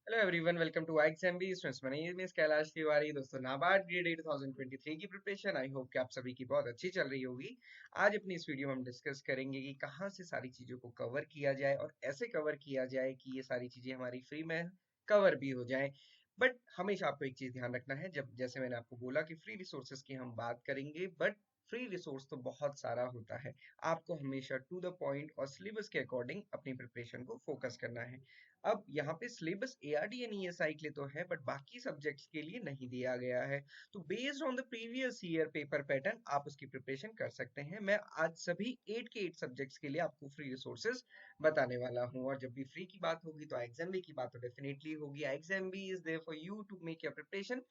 Hello everyone, welcome to XMB students. My name is Kailash Tiwari. दोस्तों, NABARD grade 2023 की preparation I hope कि आप सभी की बहुत अच्छी चल रही होगी। आज अपनी इस वीडियो में हम डिस्कस करेंगे कि कहाँ से सारी चीज़ों को कवर किया जाए और ऐसे कवर किया जाए कि ये सारी चीज़ें हमारी फ्री में कवर भी हो जाएं। बट हमेशा आपको एक चीज़ ध्यान रखना है, जब जैसे मैंने आपको बोला कि फ्री रिसोर्सेज की हम बात करेंगे, बट फ्री रिसोर्स तो बहुत सारा होता है। आपको हमेशा टू द पॉइंट और सिलेबस के अकॉर्डिंग अपनी प्रिपरेशन को फोकस करना है। अब यहाँ पे सिलेबस एआरडी एंड ईएसआई के लिए तो है, बट बाकी सब्जेक्ट्स के लिए नहीं दिया गया है। तो based on the previous year paper pattern आप उसकी प्रिपरेशन कर सकते हैं। मैं आज सभी 8 के 8 सब्जेक्ट्स के लिए आपको फ्री रिसोर्सेज बताने वाला हूँ, और जब भी फ्री की बात होगी तो एक्सएमबी की बात तो डेफिनेटली होगी। XMB is there for you to make your preparation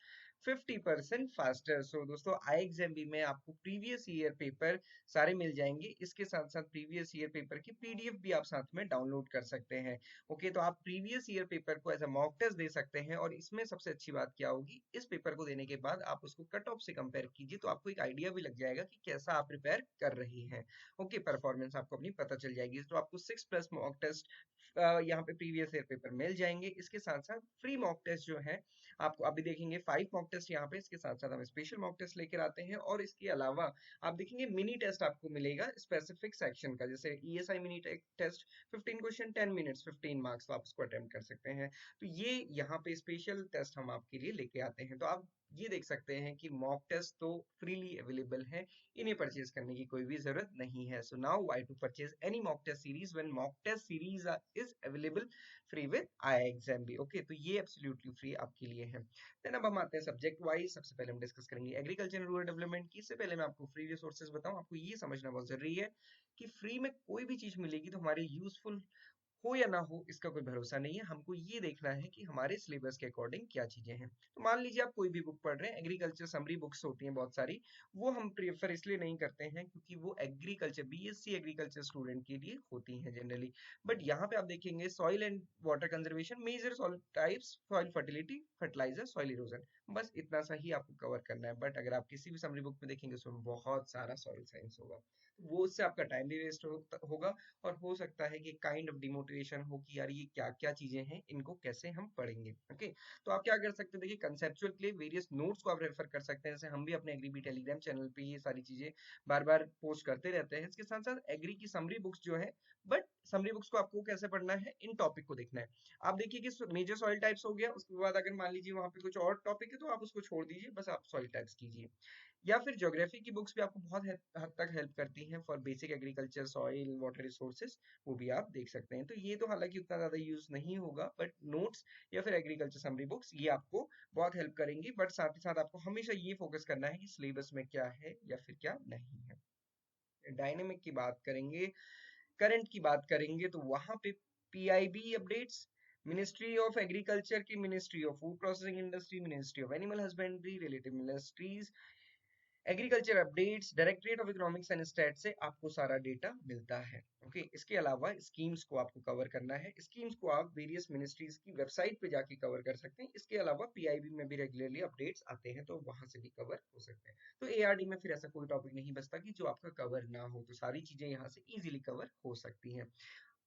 50% faster. So दोस्तों, एक्सएमबी में आपको प्रीवियस ईयर पेपर सारे मिल जाएंगे। इसके साथ साथ प्रीवियस ईयर पेपर की पीडीएफ भी आप साथ में डाउनलोड कर सकते हैं। ओके, तो आप प्रीवियस ईयर पेपर को एज अ मॉक टेस्ट दे सकते हैं, और इसमें सबसे अच्छी बात क्या होगी, इस पेपर को देने के बाद आप उसको कट ऑफ से कंपेयर कीजिए तो आपको एक आइडिया भी लग जाएगा कि कैसा आप प्रिपेयर कर रही हैं। ओके, परफॉर्मेंस आपको अपनी पता चल जाएगी। तो आपको 6+ मॉक टेस्ट यहाँ पे प्रीवियस ईयर पेपर मिल जाएंगे। इसके साथ साथ फ्री मॉक टेस्ट जो है आपको अभी देखेंगे 5 मॉक टेस्ट यहाँ पे। इसके साथ साथ हम स्पेशल मॉक टेस्ट लेकर आते हैं, और इसके अलावा आप देखेंगे मिनी टेस्ट आपको मिलेगा स्पेसिफिक सेक्शन का, जैसे ESI mini test 15 question 10 minutes 15 marks, तो आप उसको अटेम्प्ट कर सकते हैं। तो ये यहाँ पे स्पेशल टेस्ट हम आपके लिए लेके आते हैं। तो आप ये देख सकते हैं कि मॉक टेस्ट तो फ्रीली अवेलेबल है, इन्हें परचेज करने की कोई भी जरूरत नहीं है। So now why to purchase any mock test series when mock test series is available free with I exam भी। ओके, तो ये एब्सोल्युटली फ्री आपके लिए है। देन अब हम आते हैं सब्जेक्ट वाइज। सबसे पहले हम डिस्कस करेंगे एग्रीकल्चर एंड रूरल डेवलपमेंट की। इससे पहले मैं आपको फ्री रिसोर्सेज बताऊं, आपको ये समझना बहुत जरूरी है कि फ्री में कोई भी चीज मिलेगी तो हमारे यूजफुल हो या ना हो इसका कोई भरोसा नहीं है। हमको ये देखना है कि हमारे सिलेबस के अकॉर्डिंग क्या चीजें हैं। तो मान लीजिए आप कोई भी बुक पढ़ रहे हैं, एग्रीकल्चर समरी बुक्स होती हैं बहुत सारी, वो हम प्रेफर इसलिए नहीं करते हैं क्योंकि वो एग्रीकल्चर बीएससी एग्रीकल्चर स्टूडेंट के लिए होती हैं जनरली। बट यहाँ पे आप देखेंगे soil and water conservation, major soil types, soil fertility, fertiliser, soil erosion, बस इतना सा ही आपको कवर करना है। बट अगर आप किसी भी समरी बुक में देखेंगे उसमें बहुत सारा सॉइल साइंस होगा, वो उससे आपका टाइम भी वेस्ट होगा, और हो सकता है कि काइंड ऑफ डिमोटिवेशन हो कि यार ये क्या क्या चीजें हैं, इनको कैसे हम पढ़ेंगे। ओके, तो आप क्या कर सकते हैं, देखिए कंसेप्चुअल के लिए वेरियस नोट्स को आप रेफर कर सकते हैं। जैसे हम भी अपने एग्री टेलीग्राम चैनल पे ये सारी चीजें बार बार पोस्ट करते रहते हैं। इसके साथ साथ एग्री की समरी बुक्स जो है, बट समरी बुक्स को आपको कैसे पढ़ना है, इन टॉपिक को देखना है। आप देखिए कि मेजर सॉइल टाइप्स हो गया, उसके बाद अगर मान लीजिए वहां पे कुछ और टॉपिक है तो आप उसको छोड़ दीजिए, बस आप सॉइल टाइप्स कीजिए। या फिर ज्योग्राफी की बुक्स भी आपको बहुत हद तक हेल्प करती हैं for basic agriculture, soil, water resources, वो भी आप देख सकते हैं। तो ये तो हालांकि उतना ज्यादा यूज नहीं होगा, बट नोट्स या फिर एग्रीकल्चर समरी बुक्स ये आपको बहुत हेल्प करेंगी। बट साथ ही साथ आपको हमेशा ये फोकस करना है कि सिलेबस में क्या है या फिर क्या नहीं है। डायनेमिक की बात करेंगे, करंट की बात करेंगे, तो वहां पे PIB updates, ministry of agriculture की, ministry of food processing industry, ministry of animal husbandry, relative ministries, agriculture updates, directorate of economics and stat से आपको सारा डेटा मिलता है। ओके, इसके अलावा स्कीम्स को आपको कवर करना है। स्कीम्स को आप वेरियस मिनिस्ट्रीज की वेबसाइट पे जाके कवर कर सकते हैं। इसके अलावा पीआईबी में भी रेगुलरली अपडेट्स आते हैं, तो वहां से भी कवर हो सकते हैं। तो एआरडी में फिर ऐसा कोई टॉपिक नहीं बचता कि जो आपका कवर ना हो, तो सारी चीजें यहाँ से इजीली कवर हो सकती हैं।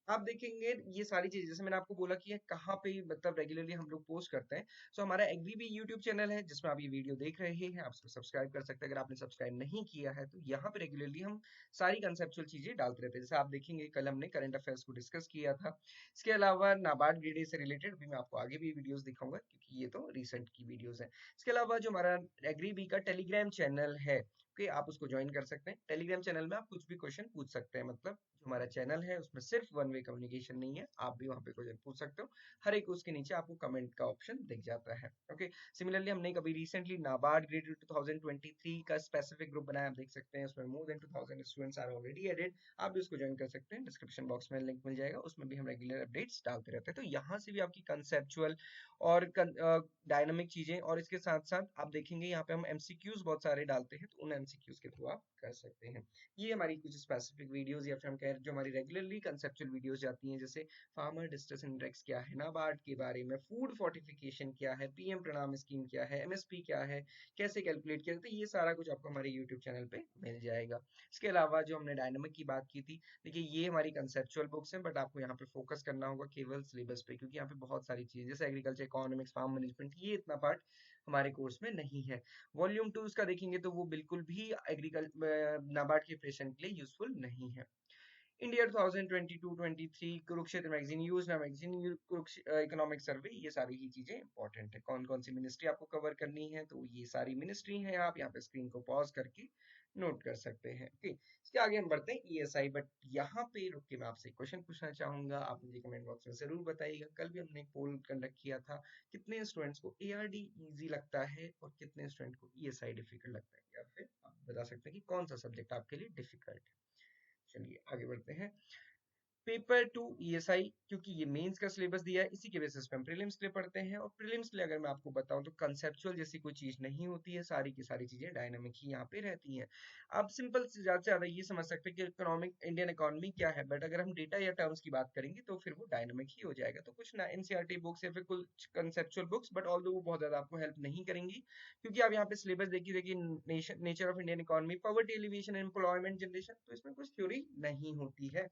आप देखेंगे ये सारी चीजें, जैसे मैंने आपको बोला कि ये कहाँ पे मतलब रेगुलरली हम लोग पोस्ट करते हैं। सो हमारा एग्री भी यूट्यूब चैनल है जिसमें आप ये वीडियो देख रहे हैं, आप उसको सब्सक्राइब कर सकते हैं। अगर आपने सब्सक्राइब नहीं किया है तो यहाँ पे रेगुलरली हम सारी कंसेप्चुअल चीजें डालते रहते हैं। जैसे आप देखेंगे कल हमने करंट अफेयर्स को डिस्कस किया था। इसके अलावा नाबार्ड ग्रेड ए से रिलेटेड भी मैं आपको आगे भी वीडियोस दिखाऊंगा, क्योंकि ये तो रिसेंट की वीडियोस है। इसके अलावा जो हमारा एग्री बी का टेलीग्राम चैनल है, ओके, आप उसको ज्वाइन कर सकते हैं। टेलीग्राम चैनल में आप कुछ भी क्वेश्चन पूछ सकते हैं, मतलब जो हमारा चैनल है उसमें सिर्फ वन वे कम्युनिकेशन नहीं है, आप भी वहां पे क्वेश्चन पूछ सकते हो। हर एक उसके नीचे आपको कमेंट का ऑप्शन दिख जाता है। ओके, सिमिलरली हमने कभी रिसेंटली नाबार्ड ग्रेड 2023 का स्पेसिफिक ग्रुप बनाया, आप देख सकते हैं उसमें more than 2000 students are already added. आप भी उसको ज्वाइन कर सकते हैं, डिस्क्रिप्शन बॉक्स में लिंक मिल जाएगा, उसमें भी हम रेगुलर अपडेट्स डालते रहते हैं। तो यहाँ से भी आपकी कंसेप्चुअल और डायनामिक चीजें, और इसके साथ साथ आप देखेंगे यहाँ पे हम एमसीक्यूज बहुत सारे डालते हैं, तो उन एमसीक्यूज के थ्रू आप कर सकते हैं। ये हमारी कुछ स्पेसिफिक वीडियोस या फिर हम कह रहे जो हमारी रेगुलरली कंसेप्चुअल वीडियोस जाती हैं, जैसे फार्मर डिस्ट्रेस इंडेक्स क्या है, नाबार्ड के बारे में, फूड फोर्टिफिकेशन क्या है, पीएम प्रणाम स्कीम क्या है, एमएसपी क्या है, कैसे कैलकुलेट किया जाता है, ये सारा कुछ आपको हमारे यूट्यूब चैनल पे मिल जाएगा। इसके अलावा जो हमने डायनामिक की बात की थी, देखिए ये हमारी कंसेप्चुअल बुक्स हैं, बट आपको यहाँ पे फोकस करना होगा केवल सिलेबस पे, क्योंकि यहाँ पे बहुत सारी चीजें जैसे एग्रीकल्चर इकोनॉमिक्स, फार्म मैनेजमेंट, ये इतना पार्ट हमारे कोर्स में नहीं है। वॉल्यूम 2 उसका देखेंगे तो वो बिल्कुल भी एग्रीकल्चर नाबार्ड के प्रेजेंट के लिए यूजफुल नहीं है। इंडिया 2022-23 कुरुक्षेत्र मैगजीन, योजना मैगजीन, इकोनॉमिक सर्वे, ये सारी ही चीजें इंपॉर्टेंट है। कौन कौन सी मिनिस्ट्री आपको कवर करनी है, तो ये सारी मिनिस्ट्री हैं, आप यहाँ पे स्क्रीन को पॉज करके नोट कर सकते हैं। ओके, इसके आगे हम बढ़ते हैं ईएसआई, बट यहाँ पे रुक के मैं आपसे क्वेश्चन पूछना चाहूंगा, आप मुझे कमेंट बॉक्स में जरूर बताइएगा। कल भी हमने एक पोल कंडक्ट किया था, कितने स्टूडेंट्स को एआरडी इजी लगता है और कितने स्टूडेंट को ईएसआई डिफिकल्ट लगता है, या फिर आप बता सकते हैं कि कौन सा सब्जेक्ट आपके लिए डिफिकल्ट है। चलिए आगे बढ़ते हैं। पेपर टू ईएसआई, क्योंकि ये मेंस का सिलेबस दिया है, इसी के बेसिस पे हम प्रीलिम्स के लिए पढ़ते हैं। और प्रीलिम्स के लिए अगर मैं आपको बताऊं तो कंसेप्चुअल जैसी कोई चीज नहीं होती है, सारी की सारी चीजें डायनामिक ही यहाँ पे रहती हैं। आप सिंपल से ज्यादा ये समझ सकते हैं कि इकोनॉमिक इंडियन इकोनॉमी क्या है, बट अगर हम डेटा या टर्म्स की बात करेंगे तो फिर वो डायनामिक ही हो जाएगा। तो कुछ ना एनसीईआरटी बुक्स या फिर कुछ कंसेप्चुअल बुक्स, बट ऑल्दो वो बहुत ज्यादा आपको हेल्प नहीं करेंगी, क्योंकि आप यहाँ पे सिलेबस देखिए nature of Indian economy, poverty alleviation, employment generation, तो इसमें कुछ थ्योरी नहीं होती है।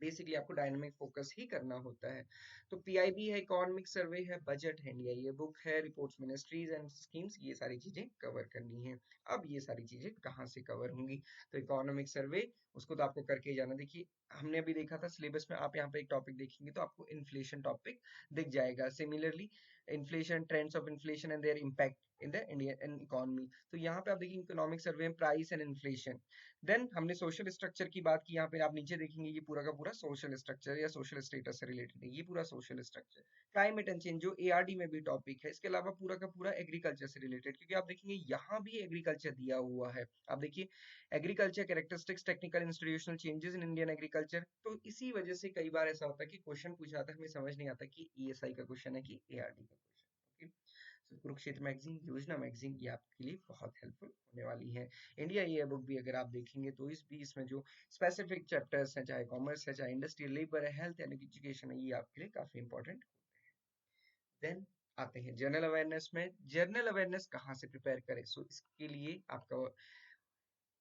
बेसिकली आपको डायनामिक फोकस ही करना होता है। तो पीआईबी है, इकोनॉमिक सर्वे है, बजट है, इंडिया ये बुक है, रिपोर्ट्स, मिनिस्ट्रीज एंड स्कीम्स, ये सारी चीजें कवर करनी है। अब ये सारी चीजें कहाँ से कवर होंगी, तो इकोनॉमिक सर्वे उसको तो आपको करके ही जाना। देखिए हमने अभी देखा था सिलेबस में, आप यहाँ पे एक टॉपिक देखेंगे तो आपको इन्फ्लेशन टॉपिक दिख जाएगा। Similarly inflation, trends of inflation and there impact in the Indian economy, तो यहाँ पे आप देखेंगे इकोनॉमिक सर्वे में प्राइस एंड इन्फ्लेशन। देन हमने सोशल स्ट्रक्चर की बात की, यहाँ पे आप नीचे देखेंगे ये पूरा का पूरा सोशल स्ट्रक्चर या सोशल स्टेटस से रिलेटेड है, ये पूरा social structure. Climate and change जो एआरडी में भी टॉपिक है, इसके अलावा पूरा का पूरा एग्रीकल्चर से रिलेटेड, क्योंकि आप देखेंगे यहाँ भी एग्रीकल्चर दिया हुआ है। आप देखिए agriculture characteristics, technical institutional changes in Indian agriculture, तो इसी वजह से कई बार ऐसा होता है कि क्वेश्चन पूछा जाता है, हमें समझ नहीं आता कि ईएसआई का क्वेश्चन है कि एआरडी का क्वेश्चन। ओके, कुरुक्षेत्र मैगजीन, योजना मैगजीन, ये आपके लिए बहुत हेल्पफुल होने वाली है। इंडिया ये बुक भी अगर आप देखेंगे तो इस भी इसमें जो स्पेसिफिक चैप्टर्स हैं, चाहे कॉमर्स है, चाहे इंडस्ट्रियल लेबर है, हेल्थ एंड एजुकेशन है, ये आपके लिए काफी इंपॉर्टेंट होते हैं। देन आते हैं जनरल अवेयरनेस में। जनरल अवेयरनेस कहाँ से प्रिपेयर करें, सो इसके लिए आपका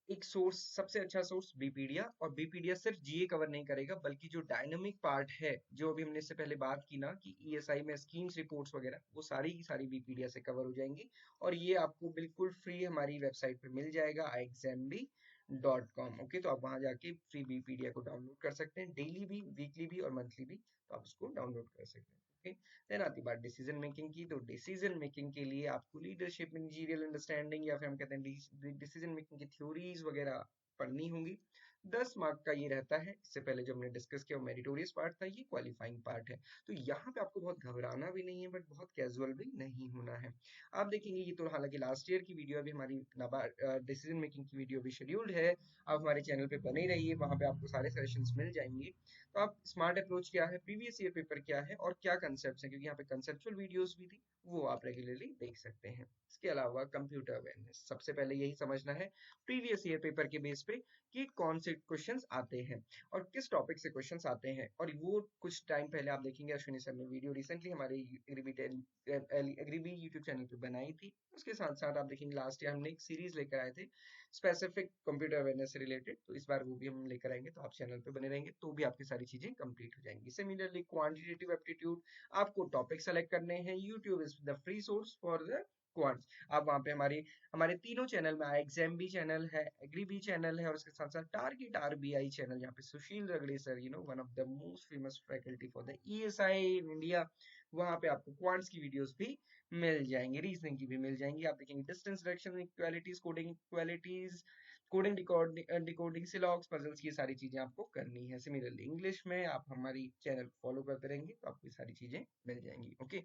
एक सोर्स, सबसे अच्छा सोर्स बीपीडिया, और बीपीडिया सिर्फ जीए कवर नहीं करेगा, बल्कि जो डायनामिक पार्ट है, जो अभी हमने इससे पहले बात की ना कि ईएसआई में स्कीम्स रिपोर्ट्स वगैरह, वो सारी की सारी बीपीडिया से कवर हो जाएंगी। और ये आपको बिल्कुल फ्री हमारी वेबसाइट पे मिल जाएगा iexamb.com। ओके, तो आप वहां जाके फ्री बीपीडिया को डाउनलोड कर सकते हैं, डेली भी, वीकली भी और मंथली भी, तो आप उसको डाउनलोड कर सकते हैं। ओके, देन आती बात डिसीजन मेकिंग की, तो डिसीजन मेकिंग के लिए आपको लीडरशिप, मैनेजरियल अंडरस्टैंडिंग, या फिर हम कहते हैं डिसीजन मेकिंग की थ्योरीज वगैरह पढ़नी होंगी। 10 मार्क का ये रहता है। इससे पहले जो हमने डिस्कस किया वो मेरिटोरियस पार्ट था, ये क्वालिफाइंग पार्ट है। तो यहाँ पे आपको बहुत घबराना भी नहीं है, बट बहुत कैजुअल भी नहीं होना है। आप देखेंगे ये तो हालांकि लास्ट ईयर की वीडियो, अभी हमारी डिसीजन मेकिंग की वीडियो भी शेड्यूल्ड है, आप हमारे चैनल पे बने रहिए, वहां पे आपको सारे सेशंस मिल जाएंगे। तो आप स्मार्ट अप्रोच क्या है, प्रीवियस ईयर पेपर क्या है, और क्या कंसेप्ट है, क्योंकि यहाँ पे कंसेप्चुअल वीडियोस भी थी, वो आप रेगुलरली देख सकते हैं। इसके अलावा कंप्यूटर अवेयरनेस, सबसे पहले यही समझना है प्रीवियस ईयर पेपर के बेस पे कि कौन से क्वेश्चंस आते हैं और किस टॉपिक से क्वेश्चंस आते हैं। और वो कुछ टाइम पहले आप देखेंगे अश्विनी सर ने वीडियो रिसेंटली हमारे एग्रीबी यूट्यूब चैनल पे बनाई थी। उसके साथ साथ आप देखेंगे लास्ट ईयर हमने एक सीरीज लेकर आए थे स्पेसिफिक कंप्यूटर अवेयरनेस से रिलेटेड, तो इस बार वो भी हम लेकर आएंगे, तो आप चैनल पे बने रहेंगे तो भी आपकी सारी चीजें कंप्लीट हो जाएंगी। सिमिलरली क्वांटिटेटिव एप्टीट्यूड, आपको टॉपिक सेलेक्ट करने हैं, YouTube is the free source for the quants. आप वहां पे हमारे हमारे तीनों चैनल में एग्जाम भी चैनल है, एग्री भी चैनल है, और उसके साथ साथ टारगेट आरबीआई चैनल, जहाँ पे सुशील रगड़े sir, one of the most famous faculty for the ESI in India, वहां पे आपको क्वांट्स की वीडियोस भी मिल जाएंगी, रीजनिंग की भी मिल जाएंगी। आप देखेंगे distance direction equalities, coding equalities, coding decoding, syllogisms, puzzles, ये सारी चीजें आपको करनी है। सिमिलरली इंग्लिश में आप हमारी चैनल फॉलो करते रहेंगे तो आपको ये सारी चीजें मिल जाएंगी। ओके,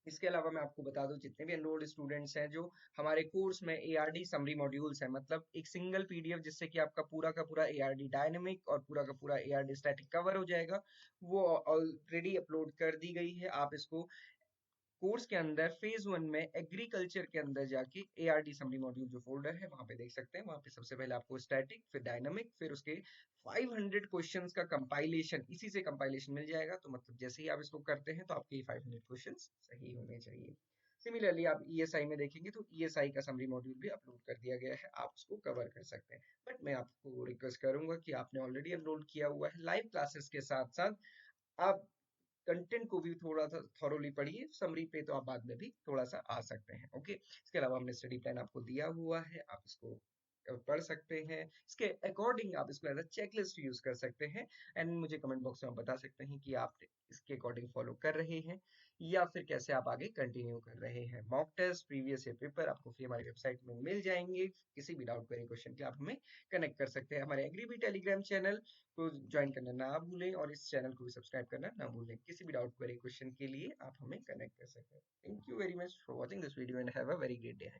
इसके अलावा मैं आपको बता दूं जितने भी एनरोल्ड स्टूडेंट्स हैं जो हमारे कोर्स में एआरडी समरी मॉड्यूल्स है, मतलब एक सिंगल पीडीएफ जिससे कि आपका पूरा का पूरा एआरडी डायनेमिक और पूरा का पूरा एआरडी स्टैटिक कवर हो जाएगा, वो ऑलरेडी अपलोड कर दी गई है। आप इसको कोर्स के अंदर फेज 1 में एग्रीकल्चर के अंदर जाके एआरडी समरी मॉड्यूल जो फोल्डर है वहां पे देख सकते हैं। वहां पे सबसे पहले आपको स्टैटिक, फिर डायनामिक, फिर उसके 500 क्वेश्चंस का कंपाइलेशन, इसी से कंपाइलेशन मिल जाएगा। तो मतलब जैसे ही आप इसको करते हैं तो आपके 500 क्वेश्चंस सही होने चाहिए। सिमिलरली आप ईएसआई में देखेंगे तो ईएसआई का समरी मॉड्यूल भी अपलोड कर दिया गया है, आप उसको कवर कर सकते हैं। बट मैं आपको रिक्वेस्ट करूंगा कि आपने ऑलरेडी अपलोड किया हुआ है लाइव क्लासेस के साथ साथ आप कंटेंट को भी थोड़ा सा थॉरोली पढ़िए। समरी पे तो आप बाद में भी थोड़ा सा आ सकते हैं। ओके, इसके अलावा हमने स्टडी प्लान आपको दिया हुआ है, आप इसको पढ़ सकते हैं। इसके अकॉर्डिंग आप इसको एज अ चेकलिस्ट यूज कर सकते हैं। एंड मुझे कमेंट बॉक्स में आप बता सकते हैं कि आप इसके अकॉर्डिंग फॉलो कर रहे हैं या फिर कैसे आप आगे कंटिन्यू कर रहे हैं। Mock test, previous year paper आपको फ्री हमारी वेबसाइट में मिल जाएंगे। किसी भी डाउट क्वेरी क्वेश्चन के आप हमें कनेक्ट कर सकते हैं। हमारे एग्रीबी टेलीग्राम चैनल को ज्वाइन करना ना भूलें और इस चैनल को भी सब्सक्राइब करना ना भूलें। किसी भी डाउट क्वेरी क्वेश्चन के लिए आप हमें कनेक्ट कर सकते हैं। Thank you very much for watching this video and have a very great day.